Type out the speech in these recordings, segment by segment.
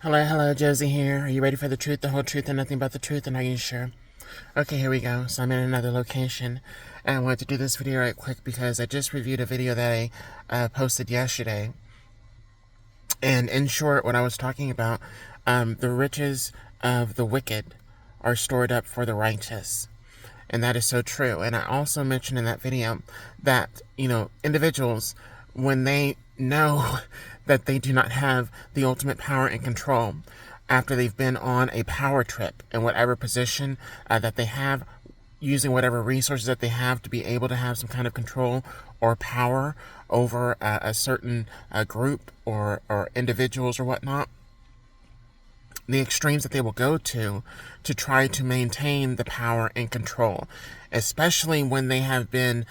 Hello, Josie here. Are you ready for the truth, the whole truth, and nothing but the truth? And are you sure? Okay, here we go. So I'm in another location, and I wanted to do this video right quick because I just reviewed a video that I posted yesterday. And in short, what I was talking about, the riches of the wicked are stored up for the righteous. And that is so true. And I also mentioned in that video that, individuals, when they know that they do not have the ultimate power and control after they've been on a power trip in whatever position that they have, using whatever resources that they have to be able to have some kind of control or power over a certain group or individuals or whatnot, the extremes that they will go to try to maintain the power and control, especially when they have been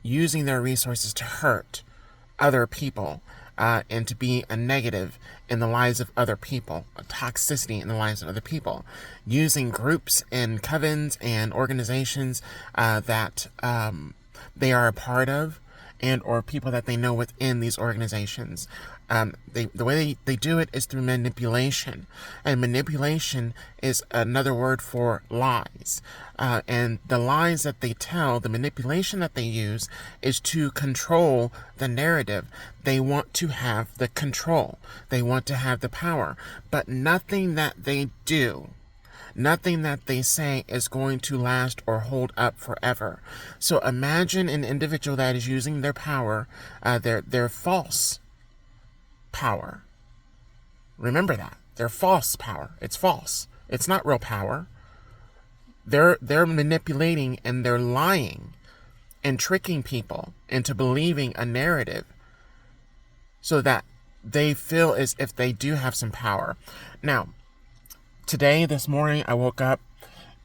using their resources to hurt other people and to be a negative in the lives of other people, a toxicity in the lives of other people, using groups and covens and organizations that they are a part of, and or people that they know within these organizations. The way they do it is through manipulation, and manipulation is another word for lies. And the lies that they tell, the manipulation that they use, is to control the narrative. They want to have the control. They want to have the power. But nothing that they do, nothing that they say is going to last or hold up forever. So imagine an individual that is using their power, their false power. Remember that. Their false power. It's false. It's not real power. They're manipulating and they're lying and tricking people into believing a narrative so that they feel as if they do have some power. Now, this morning, I woke up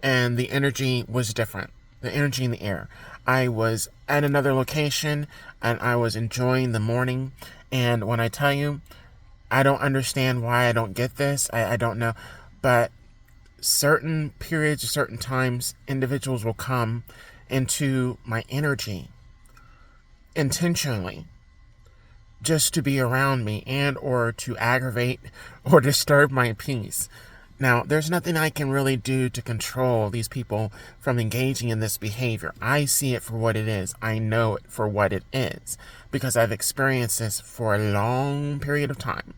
and the energy was different. The energy in the air. I was at another location and I was enjoying the morning. And when I tell you, I don't understand why I don't get this. I don't know. But certain periods, certain times, individuals will come into my energy intentionally just to be around me and or to aggravate or disturb my peace. Now, there's nothing I can really do to control these people from engaging in this behavior. I see it for what it is. I know it for what it is because I've experienced this for a long period of time.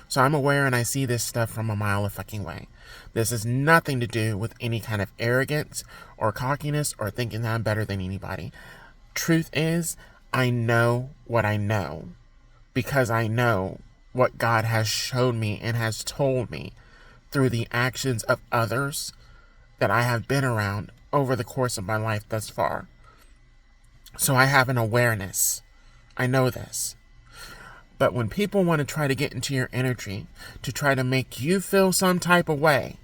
So I'm aware and I see this stuff from a mile of fucking way. This has nothing to do with any kind of arrogance or cockiness or thinking that I'm better than anybody. Truth is, I know what I know because I know what God has showed me and has told me through the actions of others that I have been around over the course of my life thus far. So I have an awareness. I know this. But when people want to try to get into your energy to try to make you feel some type of way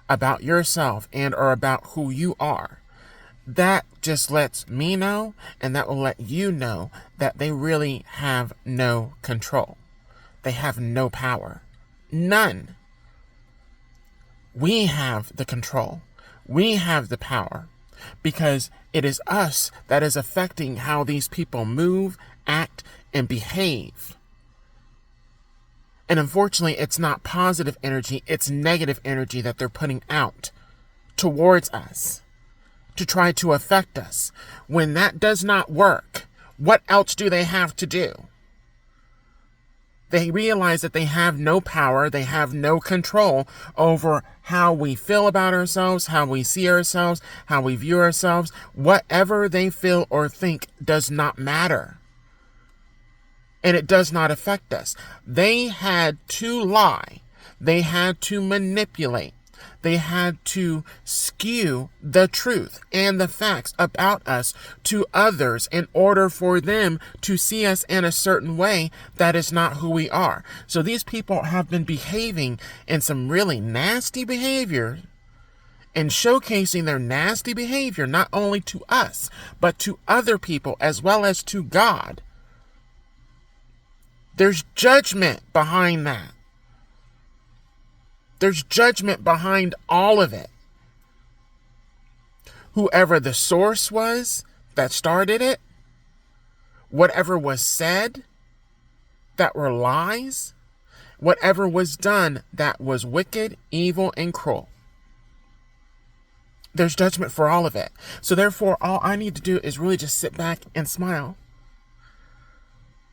about yourself and or about who you are, that just lets me know and that will let you know that they really have no control. They have no power. None. We have the control. We have the power because it is us that is affecting how these people move, act, and behave. And unfortunately, it's not positive energy, it's negative energy that they're putting out towards us to try to affect us. When that does not work, what else do they have to do? They realize that they have no power, they have no control over how we feel about ourselves, how we see ourselves, how we view ourselves. Whatever they feel or think does not matter. And it does not affect us. They had to lie. They had to manipulate. They had to skew the truth and the facts about us to others in order for them to see us in a certain way that is not who we are. So these people have been behaving in some really nasty behavior and showcasing their nasty behavior not only to us, but to other people as well as to God. There's judgment behind that. There's judgment behind all of it. Whoever the source was that started it, whatever was said that were lies, whatever was done that was wicked, evil, and cruel. There's judgment for all of it. So therefore, all I need to do is really just sit back and smile.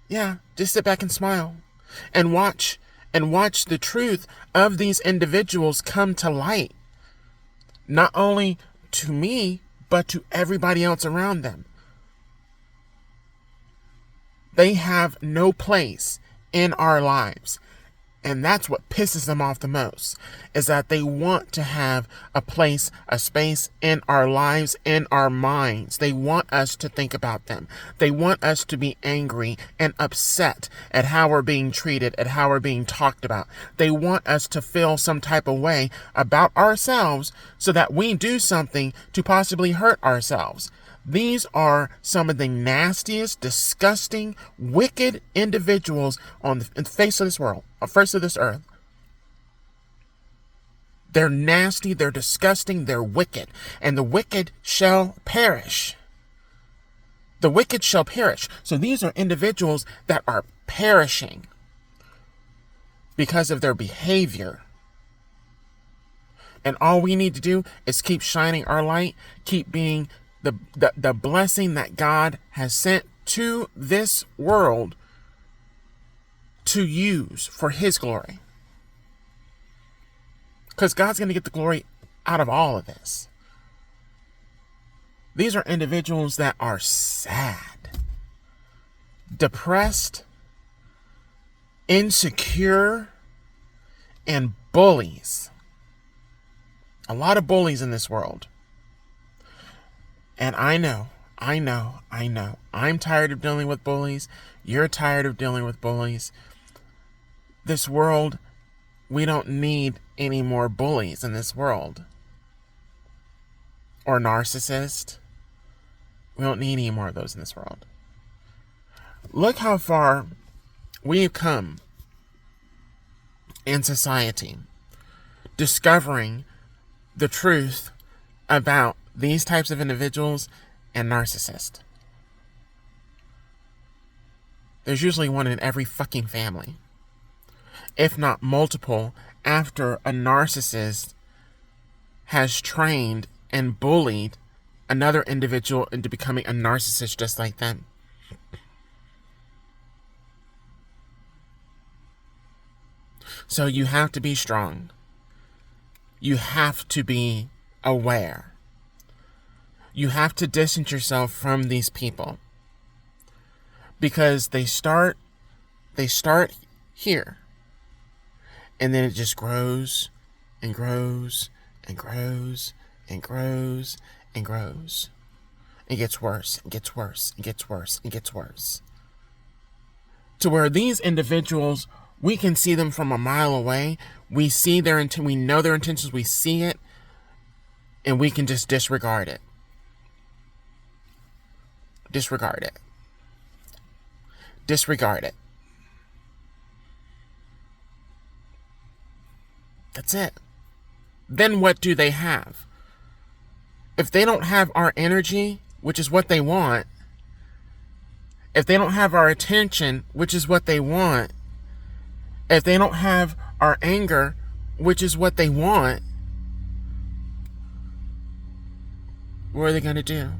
Yeah, just sit back and smile and watch the truth of these individuals come to light. Not only to me, but to everybody else around them. They have no place in our lives. And that's what pisses them off the most, is that they want to have a place, a space in our lives, in our minds. They want us to think about them. They want us to be angry and upset at how we're being treated, at how we're being talked about. They want us to feel some type of way about ourselves so that we do something to possibly hurt ourselves. These are some of the nastiest, disgusting, wicked individuals on the face of this world, or face of this earth. They're nasty, they're disgusting, they're wicked, and the wicked shall perish. The wicked shall perish. So these are individuals that are perishing because of their behavior. And all we need to do is keep shining our light, keep being the blessing that God has sent to this world to use for His glory. Because God's going to get the glory out of all of this. These are individuals that are sad, depressed, insecure, and bullies. A lot of bullies in this world. And I know. I'm tired of dealing with bullies. You're tired of dealing with bullies. This world, we don't need any more bullies in this world. Or narcissists. We don't need any more of those in this world. Look how far we've come in society, discovering the truth about these types of individuals and narcissists. There's usually one in every fucking family, if not multiple, after a narcissist has trained and bullied another individual into becoming a narcissist just like them. So you have to be strong. You have to be aware. You have to distance yourself from these people, because they start here, and then it just grows and grows and grows and grows and grows. It gets worse and gets worse and gets worse and gets worse, to where these individuals, we can see them from a mile away. We see their intent. We know their intentions. We see it, and we can just disregard it. Disregard it. Disregard it. That's it. Then what do they have? If they don't have our energy, which is what they want, if they don't have our attention, which is what they want, if they don't have our anger, which is what they want, what are they going to do?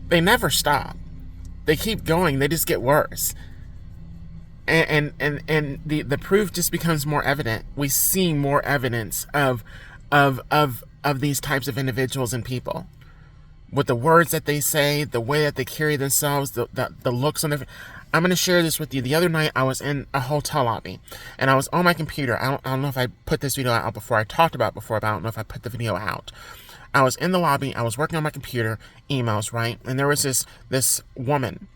They never stop. They keep going. They just get worse. And the proof just becomes more evident. We see more evidence of these types of individuals and people, with the words that they say, the way that they carry themselves, the looks on their. I'm going to share this with you. The other night, I was in a hotel lobby, and I was on my computer. I don't know if I put this video out before. I talked about it before, but I don't know if I put the video out. I was in the lobby. I was working on my computer, emails, right? And there was this woman.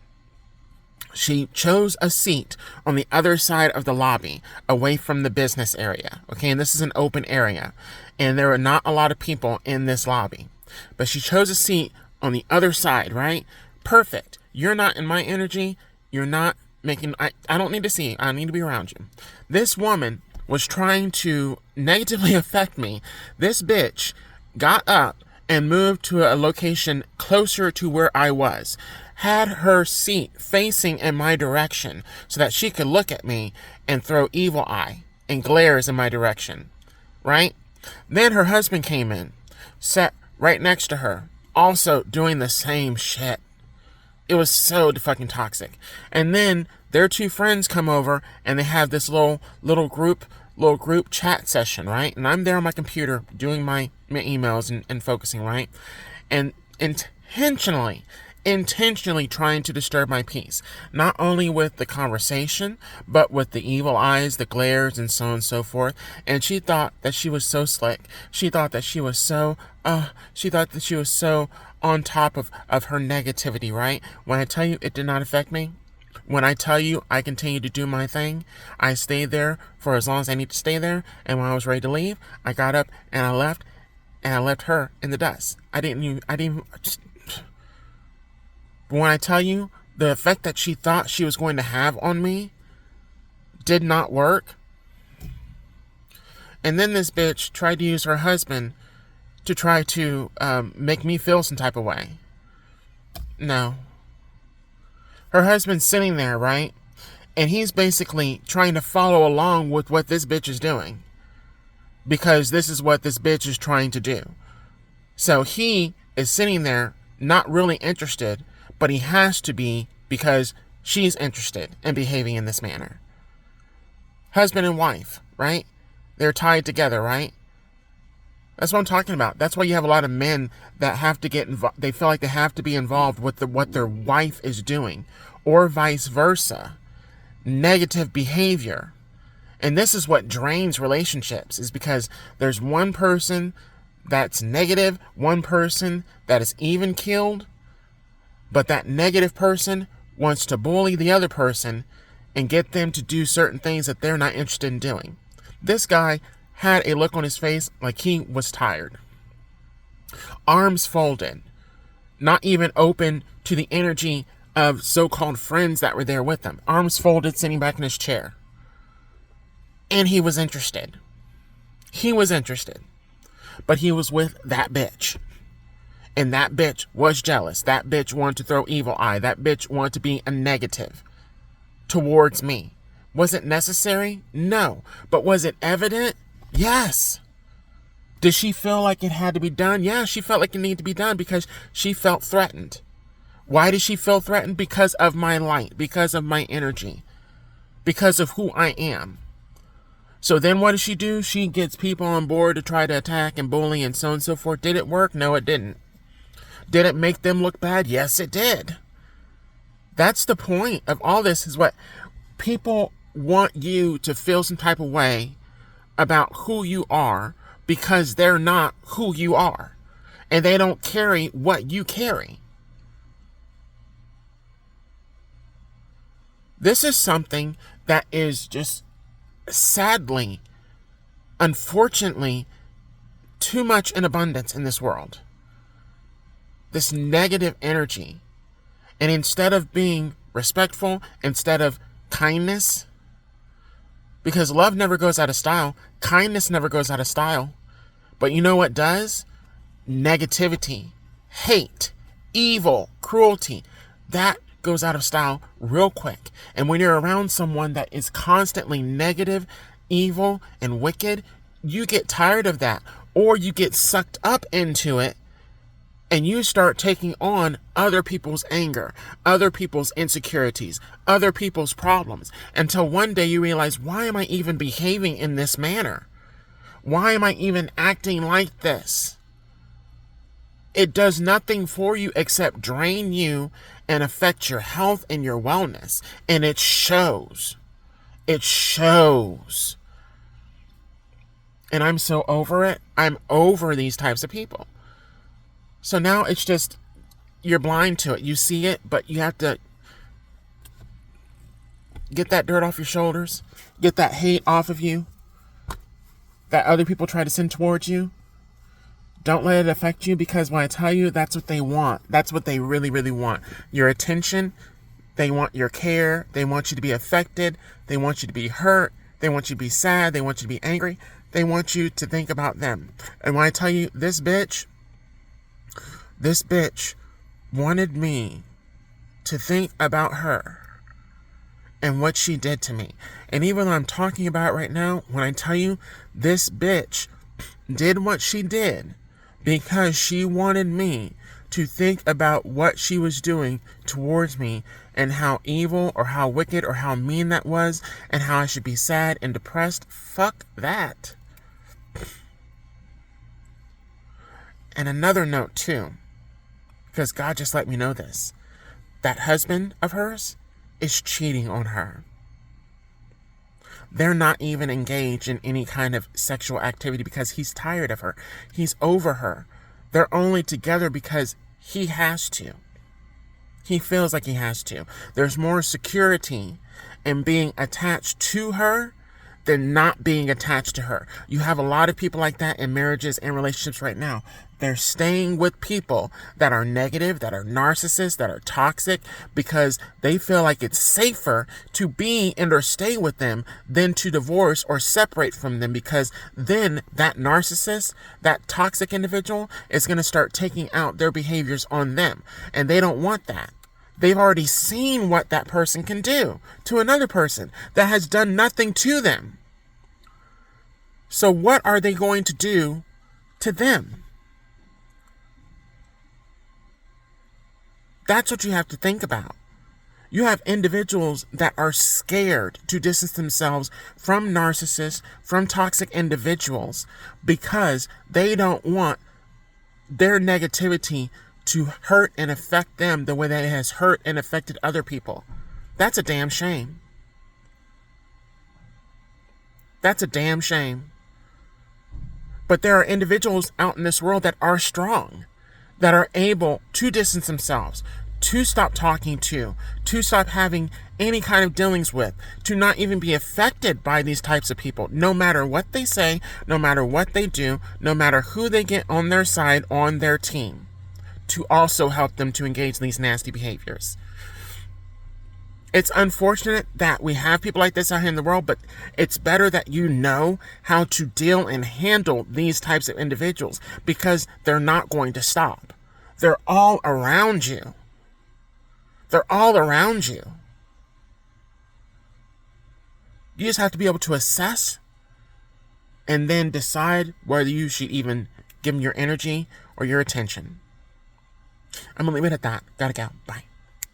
She chose a seat on the other side of the lobby, away from the business area. Okay, and this is an open area, and there were not a lot of people in this lobby. But she chose a seat on the other side, right? Perfect. You're not in my energy. You're not making... I don't need to see you. I need to be around you. This woman was trying to negatively affect me. This bitch got up and moved to a location closer to where I was. Had her seat facing in my direction so that she could look at me and throw evil eye and glares in my direction. Right? Then her husband came in, sat right next to her, also doing the same shit. It was so fucking toxic. And then their two friends come over and they have this little group chat session, right? And I'm there on my computer doing my emails and focusing, right? And intentionally trying to disturb my peace. Not only with the conversation, but with the evil eyes, the glares, and so on and so forth. And she thought that she was so slick. She thought that she was so on top of her negativity, right? When I tell you it did not affect me, when I tell you I continued to do my thing, I stayed there for as long as I need to stay there, and when I was ready to leave, I got up and I left her in the dust. But when I tell you the effect that she thought she was going to have on me did not work. And then this bitch tried to use her husband to try to make me feel some type of way. No. Her husband's sitting there, right? And he's basically trying to follow along with what this bitch is doing. Because this is what this bitch is trying to do. So he is sitting there, not really interested, but he has to be because she's interested in behaving in this manner. Husband and wife, right? They're tied together, right? That's what I'm talking about. That's why you have a lot of men that have to get involved. They feel like they have to be involved with what their wife is doing, or vice versa. Negative behavior. And this is what drains relationships, is because there's one person that's negative, one person that is even keeled, but that negative person wants to bully the other person and get them to do certain things that they're not interested in doing. This guy had a look on his face like he was tired. Arms folded. Not even open to the energy of so-called friends that were there with him. Arms folded, sitting back in his chair. And he was interested. He was interested. But he was with that bitch. And that bitch was jealous. That bitch wanted to throw evil eye. That bitch wanted to be a negative towards me. Was it necessary? No. But was it evident? Yes. Did she feel like it had to be done? Yeah, she felt like it needed to be done because she felt threatened. Why did she feel threatened? Because of my light, because of my energy, because of who I am. So then what does she do? She gets people on board to try to attack and bully and so on and so forth. Did it work? No, it didn't. Did it make them look bad? Yes, it did. That's the point of all this, is what people want you to feel some type of way about who you are because they're not who you are. And they don't carry what you carry. This is something that is just sadly, unfortunately, too much in abundance in this world. This negative energy. And instead of being respectful, instead of kindness, because love never goes out of style, kindness never goes out of style. But you know what does? Negativity, hate, evil, cruelty, that goes out of style real quick. And when you're around someone that is constantly negative, evil, and wicked, you get tired of that, or you get sucked up into it, and you start taking on other people's anger, other people's insecurities, other people's problems, until one day you realize, why am I even behaving in this manner? Why am I even acting like this? It does nothing for you except drain you and affect your health and your wellness. And it shows. It shows. And I'm so over it. I'm over these types of people. So now it's just, you're blind to it. You see it, but you have to get that dirt off your shoulders. Get that hate off of you that other people try to send towards you. Don't let it affect you, because when I tell you, that's what they want. That's what they really, really want. Your attention. They want your care. They want you to be affected. They want you to be hurt. They want you to be sad. They want you to be angry. They want you to think about them. And when I tell you, this bitch, This bitch wanted me to think about her and what she did to me. And even though I'm talking about it right now, when I tell you this bitch did what she did because she wanted me to think about what she was doing towards me and how evil or how wicked or how mean that was and how I should be sad and depressed. Fuck that. And another note too, because God just let me know this. That husband of hers is cheating on her. They're not even engaged in any kind of sexual activity because he's tired of her. He's over her. They're only together because he has to. He feels like he has to. There's more security in being attached to her than not being attached to her. You have a lot of people like that in marriages and relationships right now. They're staying with people that are negative, that are narcissists, that are toxic, because they feel like it's safer to be and or stay with them than to divorce or separate from them, because then that narcissist, that toxic individual, is going to start taking out their behaviors on them. And they don't want that. They've already seen what that person can do to another person that has done nothing to them. So what are they going to do to them? That's what you have to think about. You have individuals that are scared to distance themselves from narcissists, from toxic individuals, because they don't want their negativity to hurt and affect them the way that it has hurt and affected other people. That's a damn shame. That's a damn shame. But there are individuals out in this world that are strong, that are able to distance themselves, to stop talking to stop having any kind of dealings with, to not even be affected by these types of people, no matter what they say, no matter what they do, no matter who they get on their side, on their team, to also help them to engage in these nasty behaviors. It's unfortunate that we have people like this out here in the world, but it's better that you know how to deal and handle these types of individuals, because they're not going to stop. They're all around you. They're all around you. You just have to be able to assess and then decide whether you should even give them your energy or your attention. I'm going to leave it at that. Gotta go. Bye.